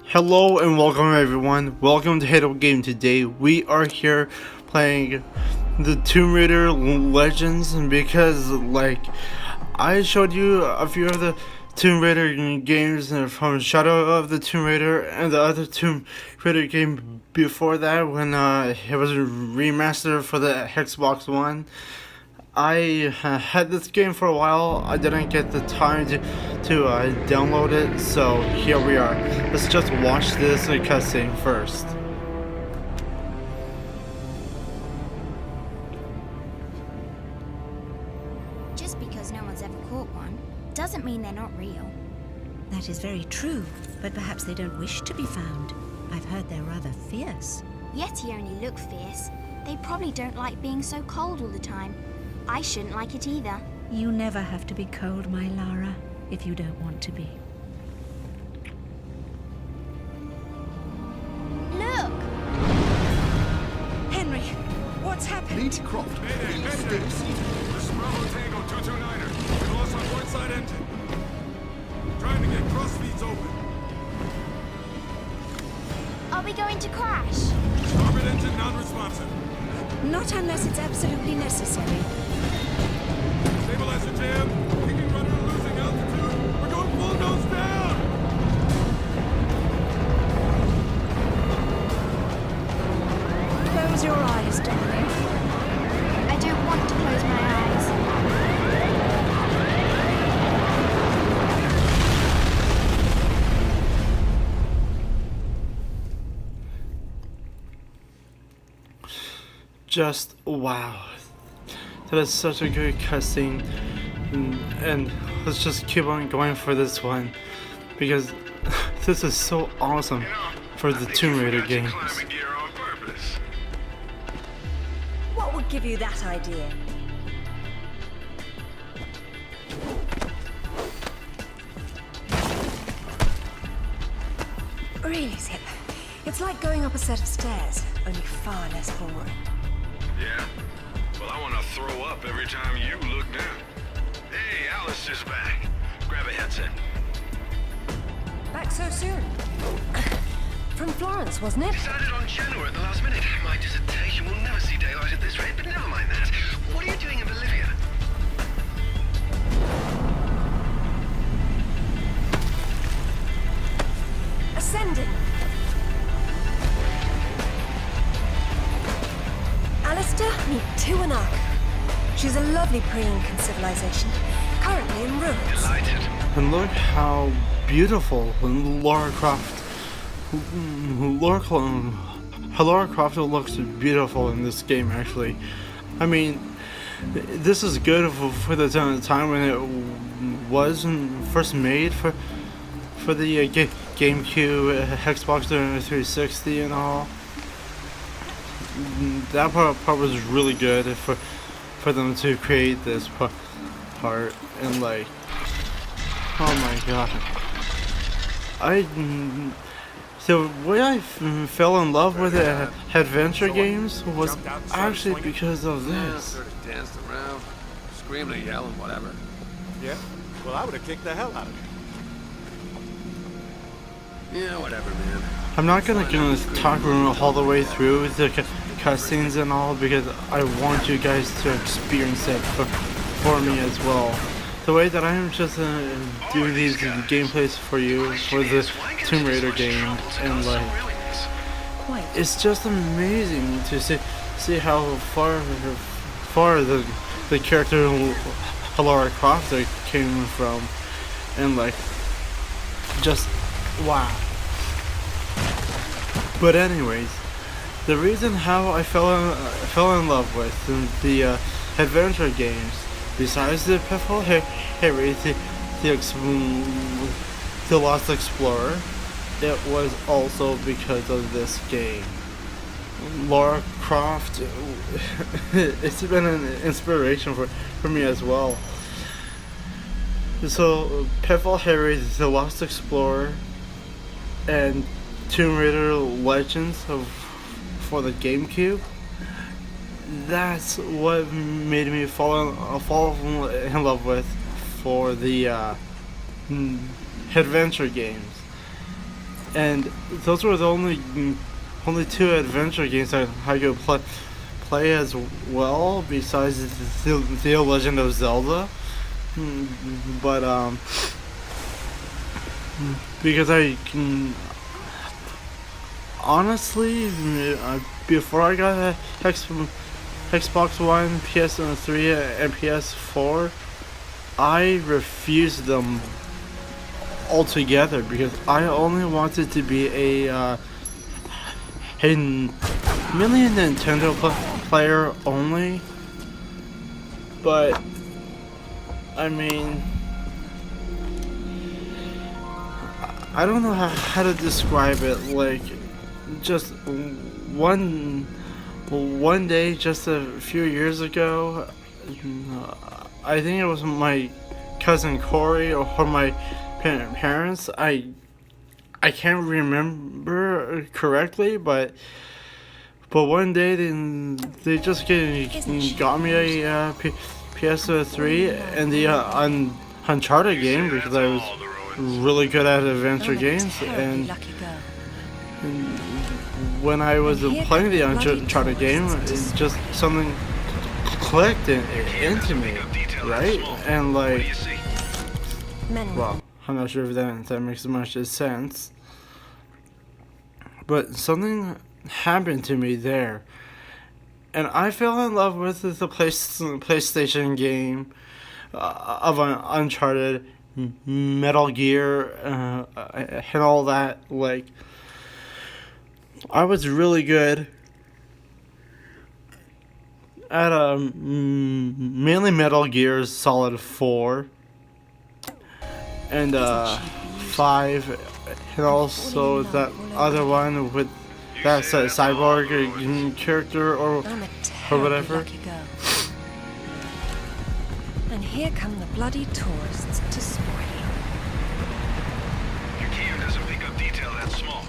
Hello and welcome everyone. Welcome to Halo Game. Today we are here playing the Tomb Raider Legends because I showed you a few of the Tomb Raider games from Shadow of the Tomb Raider and the other Tomb Raider game before that when it was remastered for the Xbox One. I had this game for a while. I didn't get the time to download it, so here we are. Let's just watch this cutscene first. Just because no one's ever caught one doesn't mean they're not real. That is very true, but perhaps they don't wish to be found. I've heard they're rather fierce. Yeti only look fierce. They probably don't like being so cold all the time. I shouldn't like it either. You never have to be cold, my Lara, if you don't want to be. Look! Henry, what's happened? Lady Croft, Mayday, please Mayday! stay seated. This is Bravo Tango 229er. We lost our port side engine. Trying to get cross feeds open. Are we going to crash? Starboard engine non-responsive. Not unless it's absolutely necessary. Stabilizer jam. Kicking rudder losing altitude. We're going full nose down. Close your eyes, darling. I don't want to close my eyes. Just wow. That is such a good cutscene. And let's just keep on going for this one because this is so awesome for the Tomb Raider games. What would give you that idea? Really, Zip. It's like going up a set of stairs, only far less boring. Yeah? Well, I want to throw up every time you look down. Hey, Alice is back. Grab a headset. Back so soon? From Florence, wasn't it? Decided on Genoa at the last minute. My dissertation will never see daylight at this rate, but never mind that. What are you doing in Bolivia? Ascending. Alistair, meet Tuanak. She's a lovely pre-Incan civilization, currently in ruins. Delighted. And look how beautiful Lara Croft. Lara Croft looks beautiful in this game. Actually, I mean, this is good for the time when it was first made for the GameCube, Xbox 360, and all. That part was really good for them to create this part, and like, oh my god, the way I fell in love with the adventure games was actually because of this. Sort of danced around, screaming and yelling, whatever. Yeah? Well, I would have kicked the hell out of you. Yeah, whatever, man. I'm not gonna talk all the way through the cutscenes and all because I want you guys to experience it for me as well. The way that I'm just doing these gameplays for you for the Tomb Raider game, and like, it's just amazing to see how far the character Lara Croft came from, and like, just wow. But anyways, the reason how I fell in love with the adventure games, besides the Pitfall Harry, the Lost Explorer, it was also because of this game. Lara Croft, it's been an inspiration for me as well. So Pitfall Harry, the Lost Explorer, and Tomb Raider Legends for the GameCube. That's what made me fall in love with for the adventure games. and those were the only two adventure games I could play as well, besides the Legend of Zelda. But because I can honestly, before I got a Xbox One, PS3, and PS4, I refused them altogether because I only wanted to be a mainly a Nintendo player only. But I mean, I don't know how to describe it. Like, just one day, just a few years ago, I think it was my cousin Corey or my parents. I can't remember correctly, but one day they just got me a PS3 and the Uncharted game because I was really good at adventure games, and when I was playing the Uncharted game, it just something clicked into me, right? And like, well, I'm not sure if that makes much sense, but something happened to me there, and I fell in love with the PlayStation game of Uncharted, Metal Gear, and all that. Like, I was really good at mainly Metal Gear Solid 4 and 5, and also that other one with that cyborg character or whatever. Lucky girl. And here come the bloody tourists to spoil you. Your cam doesn't pick up detail that small.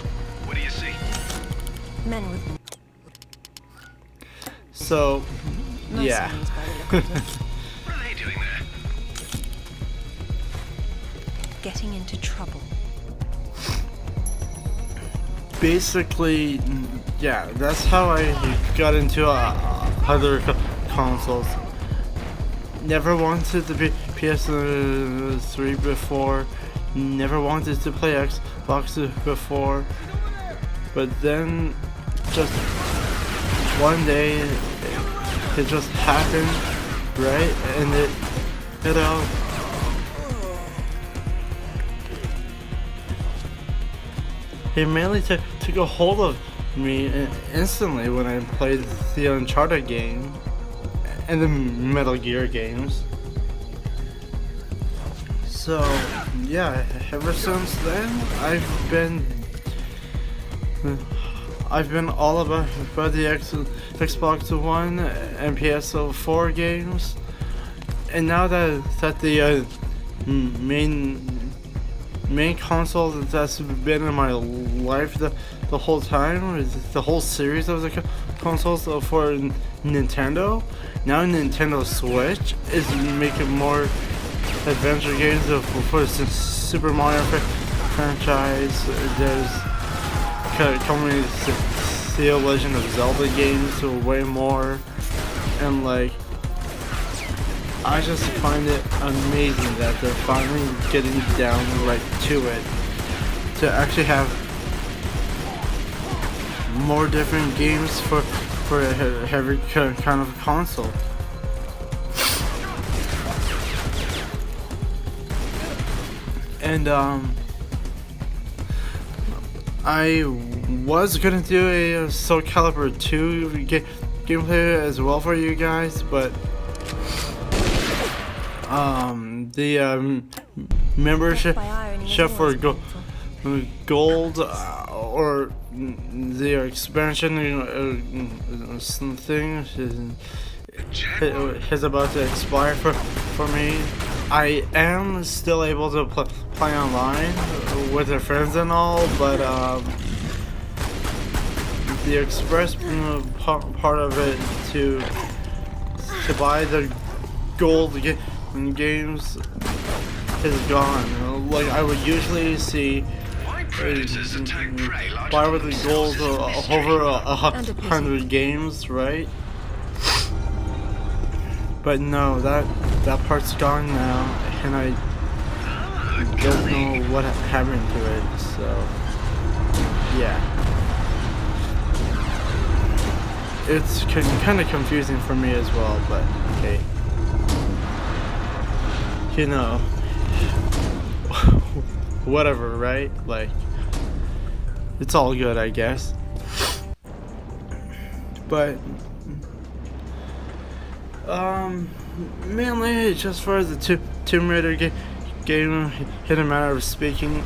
What do you see? Men with So, nice yeah. names by the look of them. What are they doing there? Getting into trouble. Basically, yeah, that's how I got into other consoles. Never wanted to be PS3 before, never wanted to play Xbox before, but then just one day it just happened, right? And it mainly took a hold of me instantly when I played the Uncharted game and the Metal Gear games. So yeah, ever since then I've been all about the Xbox One and PS4 games, and now that the main console that's been in my life the whole time, the whole series of the consoles for Nintendo. Now Nintendo Switch is making more adventure games for the Super Mario franchise. There's coming the Legend of Zelda games, so way more, and like, I just find it amazing that they're finally getting down right to it, to actually have more different games for every kind of console. And I was gonna do a Soul Calibur 2 gameplay as well for you guys, but the membership for gold or the expansion thing is about to expire for me. I am still able to play online with their friends and all, but the express part of it to buy the gold games is gone. Like, I would usually see predators attack prey larger buy than with the themselves goals is a mystery. over And a pity. 100 games, right? But no, that part's gone now, and I don't know what happened to it. So yeah, it's kind of confusing for me as well. But hey, you know, whatever, right? Like, it's all good, I guess. But mainly just for the Tomb Raider game, in a matter of speaking,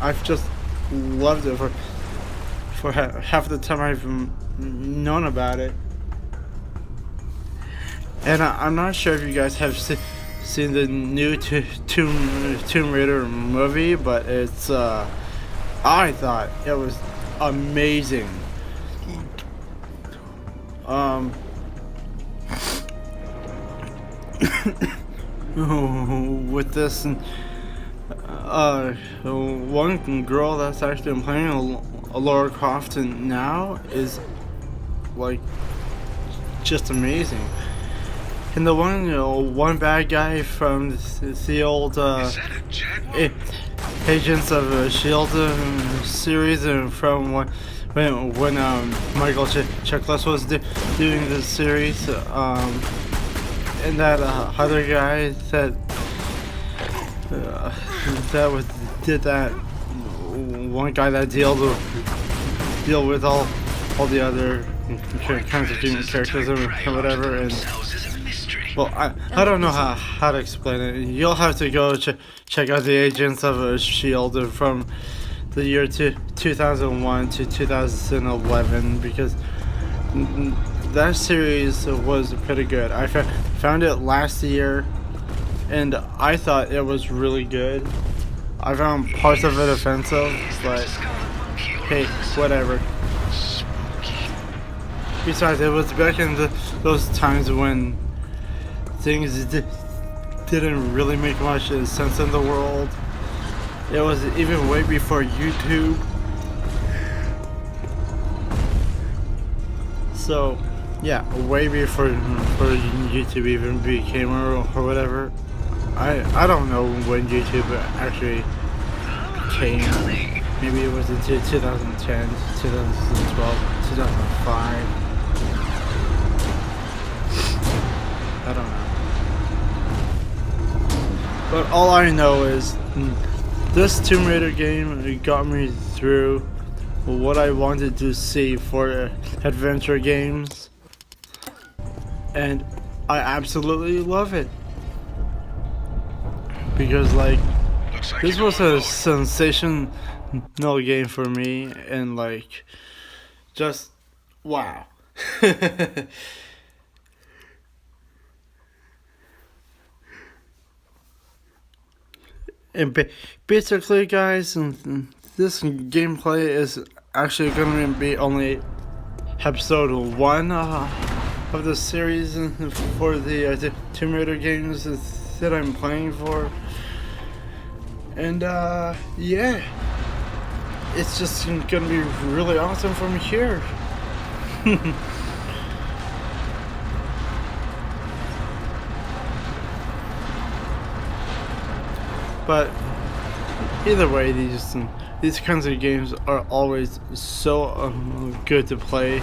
I've just loved it for half the time I've known about it. And I'm not sure if you guys have seen the new Tomb Raider movie, but it's I thought it was amazing. With this one girl that's actually been playing a Lara Croft now is like just amazing. And the one bad guy from the old Is that a jaguar? Agents of S.H.I.E.L.D. series, and from when Michael Chiklis was doing the series, and that other guy that did that one guy that deal with all the other kinds of characters and whatever. And well, I don't know how to explain it. You'll have to go check out the Agents of S.H.I.E.L.D. from the year 2001 to 2011, because that series was pretty good. I found it last year, and I thought it was really good. I found parts of it offensive, but hey, whatever. Besides, it was back in those times when things didn't really make much sense in the world. It was even way before YouTube. So, yeah, way before YouTube even became or whatever. I don't know when YouTube actually became. Maybe it was in 2010, 2012, 2005. I don't know. But all I know is this Tomb Raider game got me through what I wanted to see for adventure games, and I absolutely love it, because like this was a sensational game for me, and like just wow. And basically, guys, this gameplay is actually going to be only episode 1 of the series for the Tomb Raider games that I'm playing for. And yeah, it's just going to be really awesome from here. But either way, these kinds of games are always so good to play.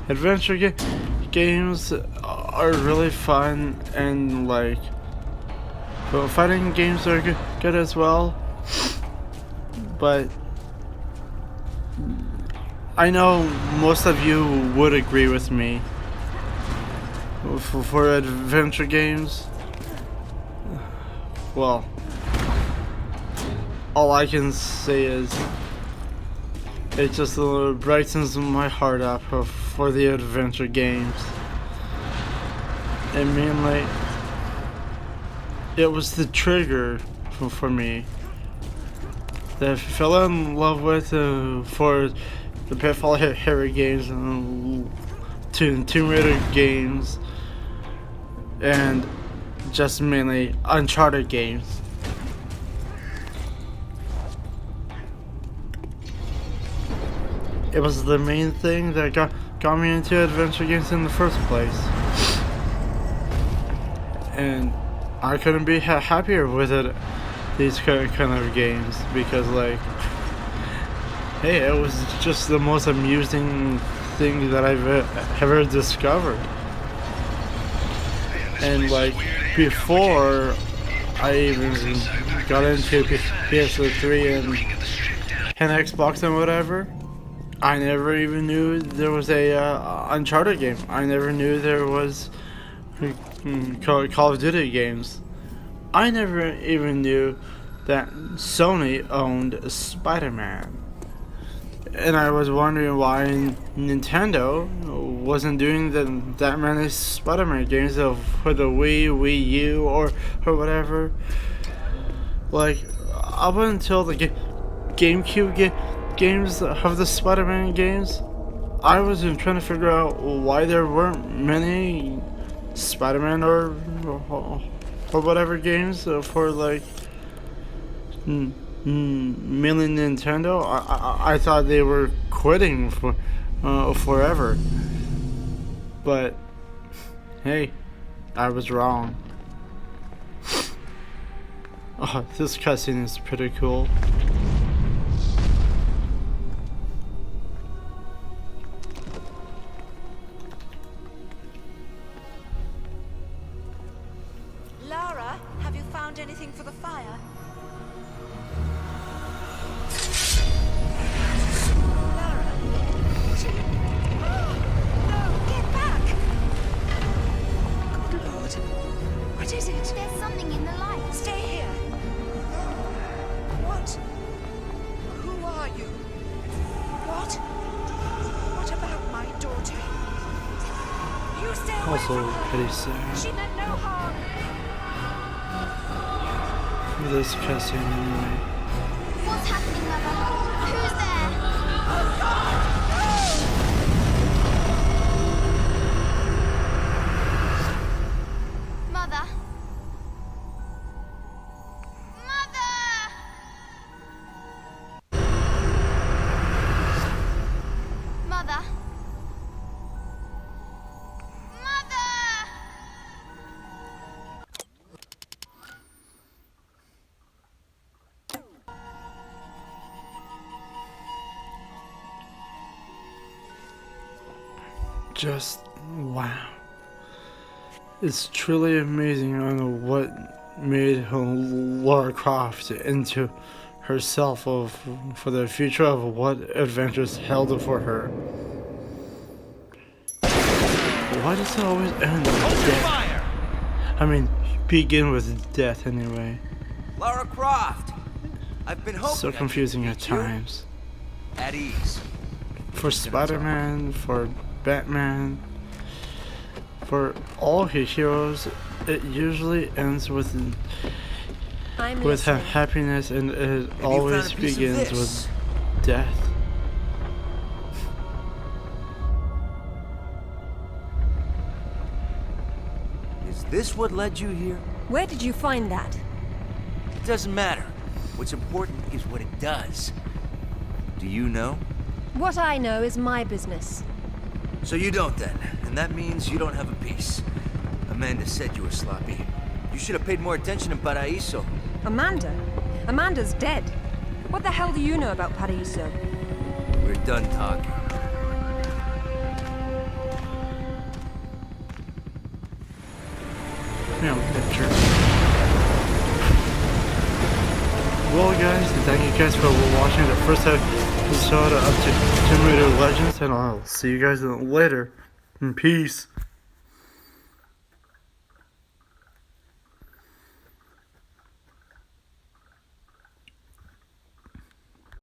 Adventure games are really fun, and like, well, fighting games are good as well. But I know most of you would agree with me. For adventure games, well, all I can say is it just brightens my heart up for the adventure games. And mainly, it was the trigger for me that I fell in love with for the Pitfall Harry games and Tomb Raider games, and just mainly Uncharted games. it was the main thing that got me into adventure games in the first place. And I couldn't be happier with it, these kind of games, because like, hey, it was just the most amusing thing that I've ever discovered. And like, before I even got into PS3 and Xbox and whatever, I never even knew there was a Uncharted game. I never knew there was Call of Duty games. I never even knew that Sony owned Spider-Man. And I was wondering why Nintendo wasn't doing that many Spider-Man games for the Wii U, or whatever. Like, up until the GameCube games of the Spider-Man games, I was trying to figure out why there weren't many Spider-Man or whatever games for like mainly Nintendo. I thought they were quitting forever, but hey, I was wrong. Oh, this cutscene is pretty cool. Lara, have you found anything for the fire? Lara, what are you... No, get back! Good Lord. What is it? There's something in the light. Stay here. What? Who are you? What? What about my daughter? You stay away Also from her. pretty sad. She meant no harm. This cutscene anyway. What's happening, Mother? Who's there? Mother? Mother? Mother? Mother? Just wow. It's truly amazing on what made Lara Croft into herself for the future of what adventures held for her. Why does it always end with death? I mean, begin with death anyway. Lara Croft! I've been hoping So confusing at times. At ease. For Spider-Man, for Batman, for all his heroes, it usually ends with happiness, and it always begins with death. Is this what led you here? Where did you find that? It doesn't matter. What's important is what it does. Do you know? What I know is my business. So you don't then, and that means you don't have a piece. Amanda said you were sloppy. You should have paid more attention in Paraíso. Amanda? Amanda's dead. What the hell do you know about Paraíso? We're done talking. Yeah, picture. Well guys, thank you guys for watching the first episode of Tomb Raider Legends, and I'll see you guys later. Peace.